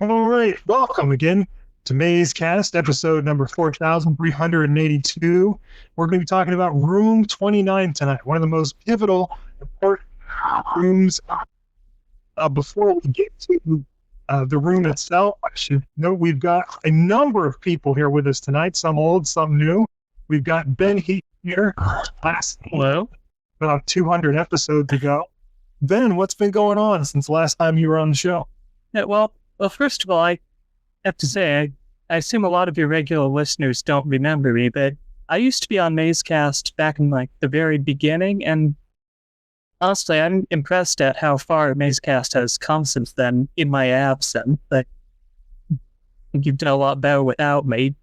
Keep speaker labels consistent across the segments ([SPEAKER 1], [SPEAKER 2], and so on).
[SPEAKER 1] All right, welcome again to Mazecast, episode number 4382. We're going to be talking about room 29 tonight, one of the most pivotal, important rooms. Before we get to the room itself, I should note we've got a number of people here with us tonight, some old, some new. We've got Ben Heath here,
[SPEAKER 2] Hello.
[SPEAKER 1] About 200 episodes ago. Ben, what's been going on since last time you were on the show?
[SPEAKER 2] Yeah, well, first of all, I have to say, I assume a lot of your regular listeners don't remember me, but I used to be on Mazecast back in the very beginning, and honestly, I'm impressed at how far Mazecast has come since then in my absence. I think you've done a lot better without me.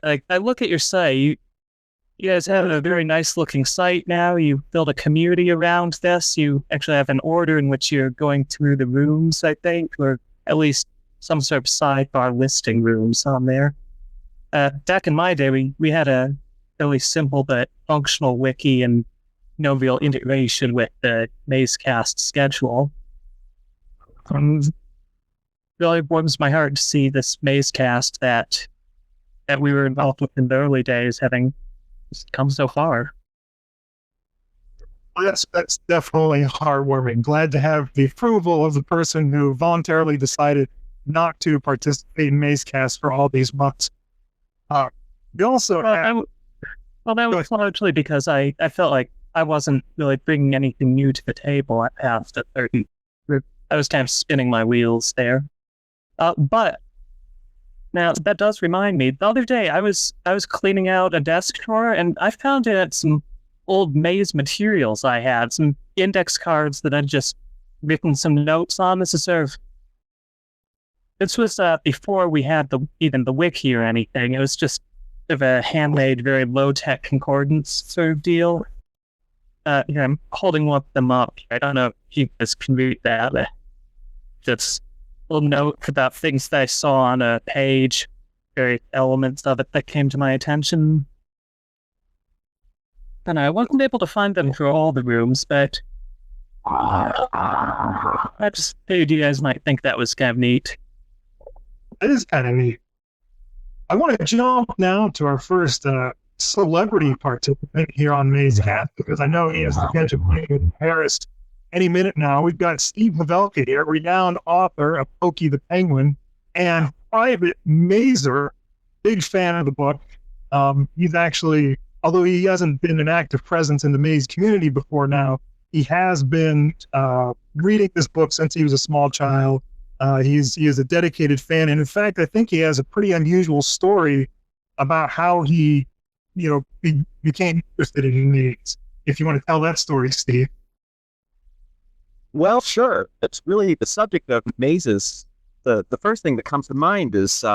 [SPEAKER 2] I look at your site, you guys have a very nice looking site now. You build a community around this. You actually have an order in which you're going through the rooms, I think, or at least some sort of sidebar listing rooms on there. Back in my day, we had a really simple but functional wiki and no real integration with the Mazecast schedule. Really warms my heart to see this Mazecast that we were involved with in the early days having come so far.
[SPEAKER 1] That's definitely heartwarming. Glad to have the approval of the person who voluntarily decided not to participate in Mazecast for all these months. We also
[SPEAKER 2] that was largely because I felt like I wasn't really bringing anything new to the table at past a certain. I was kind of spinning my wheels there. But now that does remind me. The other day I was cleaning out a desk drawer and I found in it some old maze materials I had, some index cards that I'd just written some notes on. This was before we had even the wiki or anything. It was just sort of a handmade, very low-tech concordance sort of deal. Here, I'm holding one of them up. I don't know if you guys can read that. Just a little note about things that I saw on a page, various elements of it that came to my attention. And I wasn't able to find them for all the rooms, but I just figured you guys might think that was kind of neat.
[SPEAKER 1] It is kind of neat. I want to jump now to our first celebrity participant here on Mazecast, because I know he has the potential to be in Paris any minute now. We've got Steve Pavelka here, renowned author of Pokey the Penguin and private mazer, big fan of the book. He's actually, although he hasn't been an active presence in the maze community before now, he has been reading this book since he was a small child. He is a dedicated fan, and in fact, I think he has a pretty unusual story about how he became interested in maze. If you want to tell that story, Steve.
[SPEAKER 3] Well, sure. It's really the subject of mazes. The first thing that comes to mind is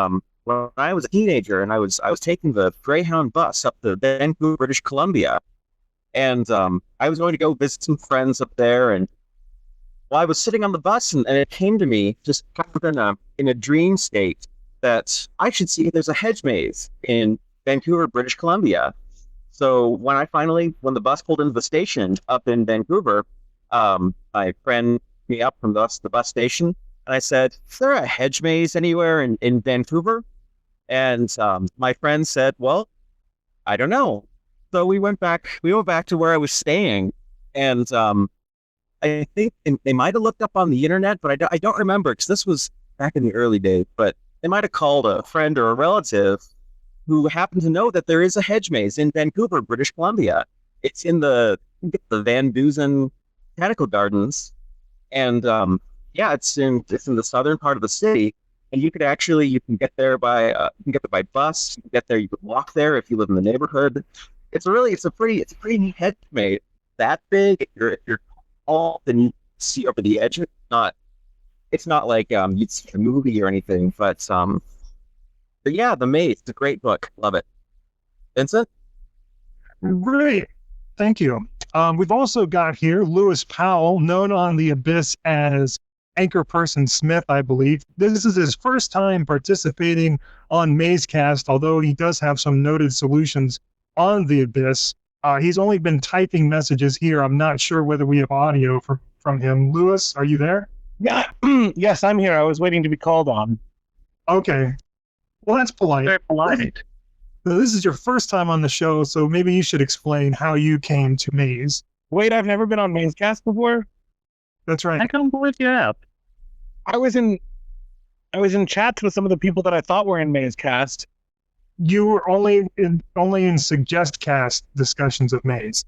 [SPEAKER 3] when I was a teenager and I was taking the Greyhound bus up to Vancouver, British Columbia, and I was going to go visit some friends up there. And I was sitting on the bus, and it came to me just kind of in a dream state that I should see if there's a hedge maze in Vancouver, British Columbia. So when the bus pulled into the station up in Vancouver, my friend picked me up from the bus station, and I said, "Is there a hedge maze anywhere in Vancouver?" And my friend said, "Well, I don't know." So we went back to where I was staying, and I think they might have looked up on the internet, but I don't remember, because this was back in the early days. But they might have called a friend or a relative who happened to know that there is a hedge maze in Vancouver, British Columbia. It's in the Van Dusen Botanical Gardens, and it's in the southern part of the city. And you can get there by bus. You can get there. You could walk there if you live in the neighborhood. It's a pretty neat hedge maze. That big. If you're tall, then you see over the edge. It's not like you'd see a movie or anything, but yeah, The Maze. It's a great book. Love it. Vincent?
[SPEAKER 1] Great. Thank you. We've also got here Lewis Powell, known on the Abyss as Anchor Person Smith, I believe. This is his first time participating on Mazecast, although he does have some noted solutions on the Abyss. He's only been typing messages here. I'm not sure whether we have audio from him. Lewis, are you there?
[SPEAKER 4] Yeah, Yes, I'm here. I was waiting to be called on.
[SPEAKER 1] Okay. Well, that's polite.
[SPEAKER 2] Very polite.
[SPEAKER 1] So this is your first time on the show, so maybe you should explain how you came to Maze.
[SPEAKER 4] Wait, I've never been on Mazecast before?
[SPEAKER 1] That's right.
[SPEAKER 2] I don't believe you have.
[SPEAKER 4] I was in chats with some of the people that I thought were in Mazecast.
[SPEAKER 1] You were only in Suggest Cast discussions of Maze.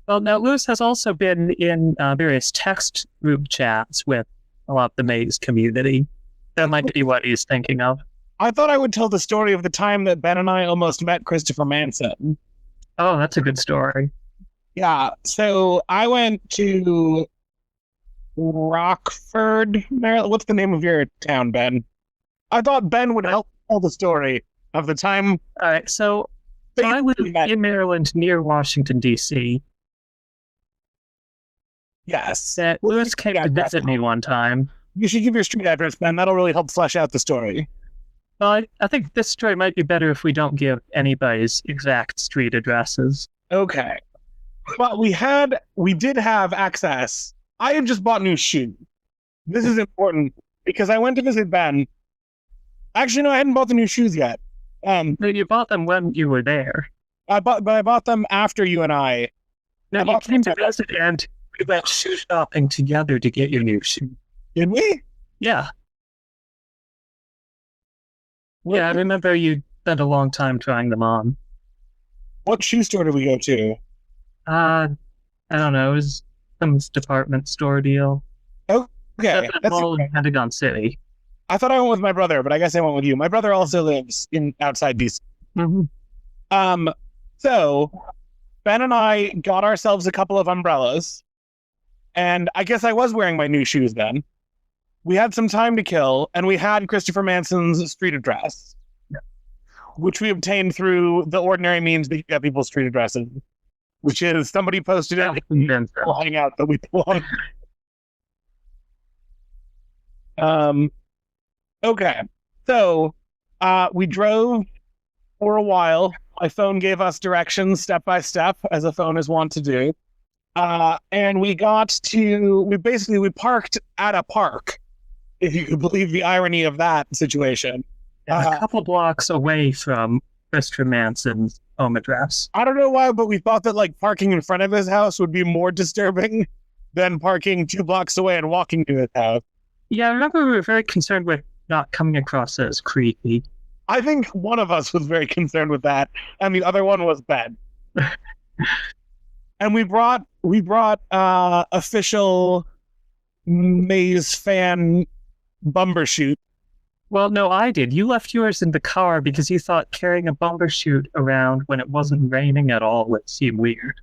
[SPEAKER 2] Well, now Lewis has also been in various text group chats with a lot of the Maze community. That might be what he's thinking of.
[SPEAKER 4] I thought I would tell the story of the time that Ben and I almost met Christopher Manson.
[SPEAKER 2] Oh, that's a good story.
[SPEAKER 4] Yeah, so I went to Rockford, Maryland. What's the name of your town, Ben? I thought Ben would help tell the story of the time.
[SPEAKER 2] All right, so I live in Maryland near Washington, D.C.
[SPEAKER 4] Yes.
[SPEAKER 2] Lewis came to visit me one time.
[SPEAKER 4] You should give your street address, Ben. That'll really help flesh out the story.
[SPEAKER 2] Well, I think this story might be better if we don't give anybody's exact street addresses.
[SPEAKER 4] Okay. But we did have access. I had just bought new shoes. This is important because I went to visit Ben. Actually, no, I hadn't bought the new shoes yet.
[SPEAKER 2] You bought them when you were there.
[SPEAKER 4] I bought them after you and I.
[SPEAKER 2] No, you came to visit and we went shoe shopping together to get your new shoe.
[SPEAKER 4] Did we?
[SPEAKER 2] Yeah. Yeah, I remember you spent a long time trying them on.
[SPEAKER 4] What shoe store did we go to?
[SPEAKER 2] I don't know. It was some department store deal.
[SPEAKER 4] Okay.
[SPEAKER 2] That's all in Pentagon City.
[SPEAKER 4] I thought I went with my brother, but I guess I went with you. My brother also lives outside DC.
[SPEAKER 2] Mm-hmm.
[SPEAKER 4] So Ben and I got ourselves a couple of umbrellas, and I guess I was wearing my new shoes then. We had some time to kill, and we had Christopher Manson's street address, which we obtained through the ordinary means that you get people's street addresses, which is somebody posted it, we'll hang out that we belong. Okay, so we drove for a while. My phone gave us directions step by step, as a phone is wont to do. And we parked at a park, if you could believe the irony of that situation.
[SPEAKER 2] A couple blocks away from Christopher Manson's home address.
[SPEAKER 4] I don't know why, but we thought that like parking in front of his house would be more disturbing than parking 2 blocks away and walking to his house.
[SPEAKER 2] Yeah, I remember we were very concerned with not coming across as creepy.
[SPEAKER 4] I think one of us was very concerned with that, and the other one was Ben. And we brought official Maze fan bumbershoot.
[SPEAKER 2] Well, no, I did. You left yours in the car because you thought carrying a bumbershoot around when it wasn't raining at all would seem weird.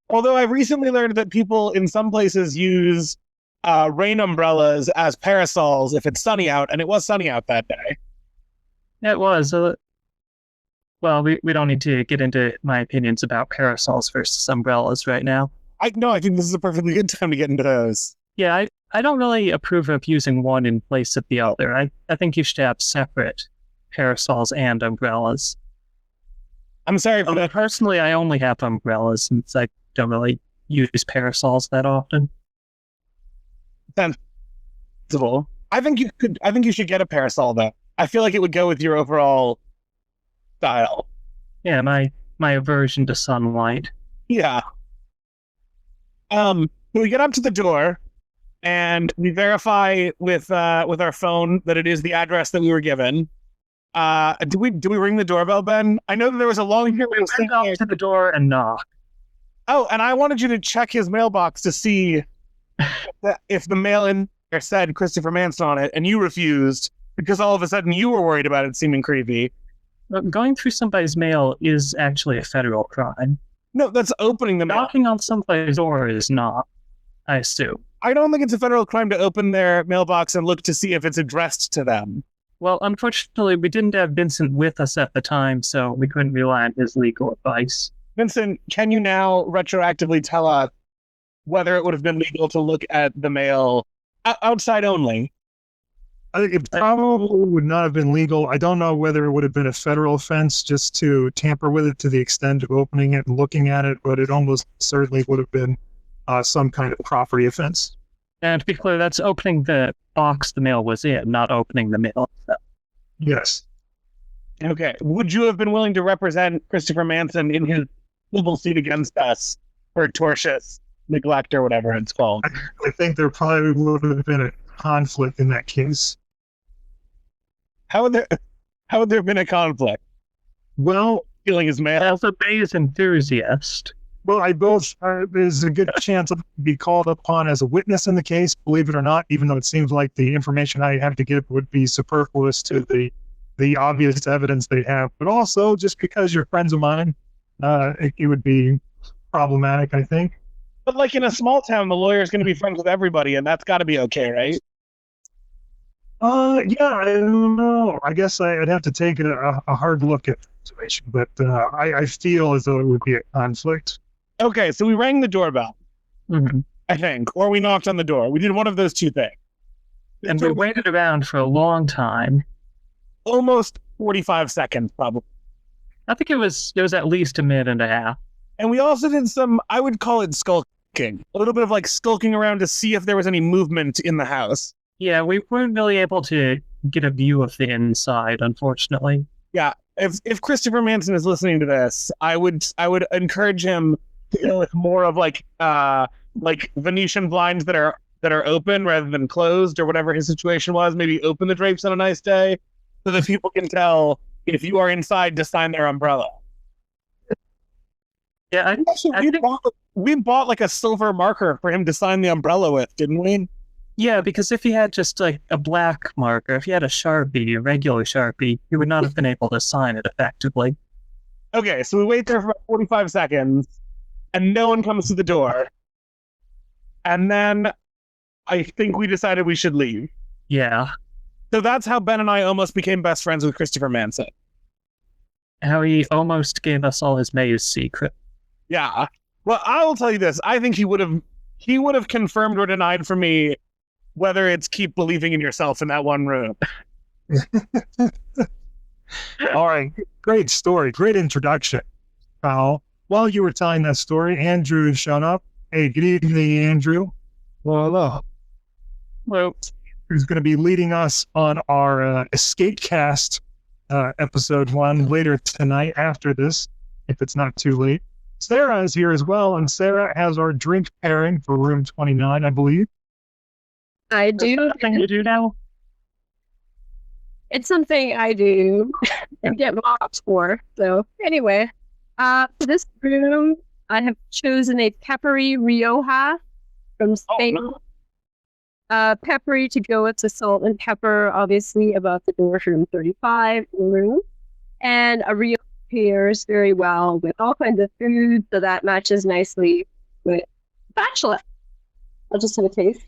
[SPEAKER 4] Although I've recently learned that people in some places use rain umbrellas as parasols if it's sunny out, and it was sunny out that day.
[SPEAKER 2] It was. Well, we don't need to get into my opinions about parasols versus umbrellas right now.
[SPEAKER 4] I think this is a perfectly good time to get into those.
[SPEAKER 2] Yeah, I don't really approve of using one in place of the other. I think you should have separate parasols and umbrellas.
[SPEAKER 4] I'm sorry for that.
[SPEAKER 2] Personally, I only have umbrellas since I don't really use parasols that often.
[SPEAKER 4] Sensible. I think you should get a parasol though. I feel like it would go with your overall style.
[SPEAKER 2] Yeah, my aversion to sunlight.
[SPEAKER 4] Yeah. We get up to the door and we verify with our phone that it is the address that we were given. Do we ring the doorbell, Ben? I know that there was a long period of
[SPEAKER 2] Ring up to the door and knock.
[SPEAKER 4] Oh, and I wanted you to check his mailbox to see if the mail in there said Christopher Manson on it, and you refused because all of a sudden you were worried about it seeming creepy.
[SPEAKER 2] Going through somebody's mail is actually a federal crime.
[SPEAKER 4] No, that's opening the mail.
[SPEAKER 2] Knocking on somebody's door is not, I assume.
[SPEAKER 4] I don't think it's a federal crime to open their mailbox and look to see if it's addressed to them.
[SPEAKER 2] Well, unfortunately, we didn't have Vincent with us at the time, so we couldn't rely on his legal advice.
[SPEAKER 4] Vincent, can you now retroactively tell us whether it would have been legal to look at the mail outside only?
[SPEAKER 1] I think it probably would not have been legal. I don't know whether it would have been a federal offense just to tamper with it to the extent of opening it and looking at it, but it almost certainly would have been some kind of property offense.
[SPEAKER 2] And to be clear, that's opening the box the mail was in, not opening the mail. So.
[SPEAKER 1] Yes.
[SPEAKER 4] Okay. Would you have been willing to represent Christopher Manson in his civil suit against us for tortious neglect or whatever it's called?
[SPEAKER 1] I think there probably would have been a conflict in that case.
[SPEAKER 4] How would there have been a conflict?
[SPEAKER 1] Well,
[SPEAKER 4] Stealing his mail?
[SPEAKER 2] As a Maze enthusiast,
[SPEAKER 1] there's a good chance I'll be called upon as a witness in the case, believe it or not, even though it seems like the information I have to give would be superfluous to the obvious evidence they have. But also, just because you're friends of mine, it would be problematic, I think.
[SPEAKER 4] But like in a small town, the lawyer's going to be friends with everybody, and that's got to be okay, right?
[SPEAKER 1] Yeah, I don't know. I guess I'd have to take a hard look at the situation, but I feel as though it would be a conflict.
[SPEAKER 4] Okay, so we rang the doorbell,
[SPEAKER 2] mm-hmm.
[SPEAKER 4] I think, or we knocked on the door. We did one of those two things.
[SPEAKER 2] And we waited around for a long time.
[SPEAKER 4] Almost 45 seconds, probably.
[SPEAKER 2] I think it was at least a minute and a half.
[SPEAKER 4] And we also did some, I would call it skulking. A little bit of like skulking around to see if there was any movement in the house.
[SPEAKER 2] Yeah, we weren't really able to get a view of the inside, unfortunately.
[SPEAKER 4] Yeah, if Christopher Manson is listening to this, I would encourage him to go with more of like Venetian blinds that are open rather than closed, or whatever his situation was. Maybe open the drapes on a nice day so that people can tell if you are inside to sign their umbrella.
[SPEAKER 2] Yeah,
[SPEAKER 4] we bought like a silver marker for him to sign the umbrella with, didn't we?
[SPEAKER 2] Yeah, because if he had just like a black marker, if he had a Sharpie, a regular Sharpie, he would not have been able to sign it effectively.
[SPEAKER 4] Okay, so we wait there for about 45 seconds, and no one comes to the door. And then I think we decided we should leave.
[SPEAKER 2] Yeah.
[SPEAKER 4] So that's how Ben and I almost became best friends with Christopher Manson.
[SPEAKER 2] How he almost gave us all his maze secret.
[SPEAKER 4] Yeah. Well, I will tell you this. I think he would have confirmed or denied for me whether it's keep believing in yourself in that one room.
[SPEAKER 1] All right. Great story. Great introduction, Kyle. While you were telling that story, Andrew has shown up. Hey, good evening, Andrew.
[SPEAKER 5] Well, hello.
[SPEAKER 2] Well,
[SPEAKER 1] Who's going to be leading us on our Escapecast episode 1 later tonight after this, if it's not too late. Sarah is here as well, and Sarah has our drink pairing for room 29, I believe.
[SPEAKER 6] I do.
[SPEAKER 2] Something you do now?
[SPEAKER 6] It's something I do and get mocked for. So anyway, for this room, I have chosen a Peppery Rioja from Spain.
[SPEAKER 4] Oh,
[SPEAKER 6] Peppery to go with the salt and pepper, obviously above the door for room 35 room. And a Rioja pairs very well with all kinds of food, so that matches nicely with Bachelor. I'll just have a taste.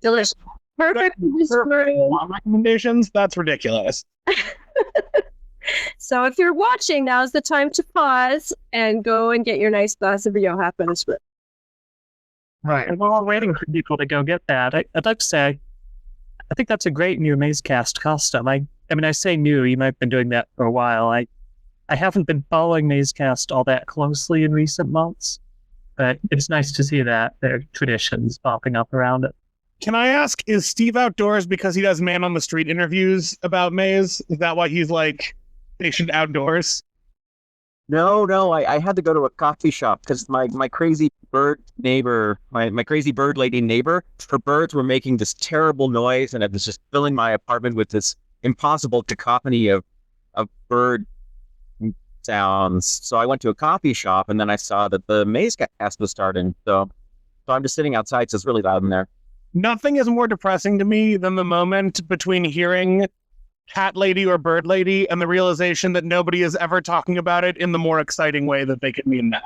[SPEAKER 6] Delicious. Perfect for this room.
[SPEAKER 4] Recommendations? That's ridiculous.
[SPEAKER 6] So if you're watching, now's the time to pause and go and get your nice glass of Rioja for this room.
[SPEAKER 1] Right.
[SPEAKER 2] And while we're waiting for people to go get that, I'd like to say, I think that's a great new Mazecast custom. I mean, I say new, you might have been doing that for a while. I haven't been following Mazecast all that closely in recent months, but it's nice to see that there are traditions popping up around it.
[SPEAKER 4] Can I ask, is Steve outdoors because he does man on the street interviews about Maze? Is that why he's like stationed outdoors?
[SPEAKER 3] No, I had to go to a coffee shop because my crazy bird neighbor, my crazy bird lady neighbor, her birds were making this terrible noise, and it was just filling my apartment with this impossible cacophony of bird sounds. So I went to a coffee shop, and then I saw that the Mazecast was starting. So I'm just sitting outside, so it's really loud in there.
[SPEAKER 4] Nothing is more depressing to me than the moment between hearing cat lady or bird lady and the realization that nobody is ever talking about it in the more exciting way that they could mean that.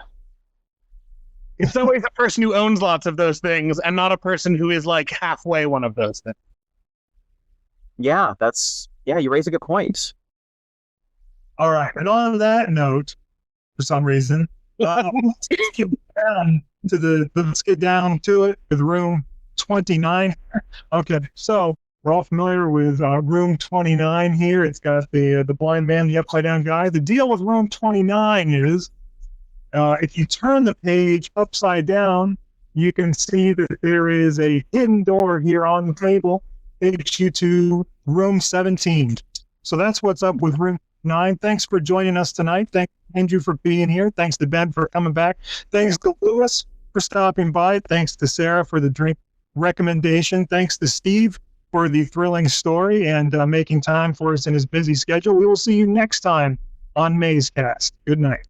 [SPEAKER 4] It's always a person who owns lots of those things and not a person who is like halfway one of those things.
[SPEAKER 3] Yeah, you raise a good point.
[SPEAKER 1] All right. And on that note, for some reason, let's get down to it with room 29. Okay, so we're all familiar with room 29 here. It's got the blind man, the upside down guy. The deal with room 29 is if you turn the page upside down, you can see that there is a hidden door here on the table. Takes you to room 17. So that's what's up with room 9. Thanks for joining us tonight. Thank Andrew for being here. Thanks to Ben for coming back. Thanks to Lewis for stopping by. Thanks to Sarah for the drink recommendation. Thanks to Steve for the thrilling story and making time for us in his busy schedule. We will see you next time on Mazecast. Good night.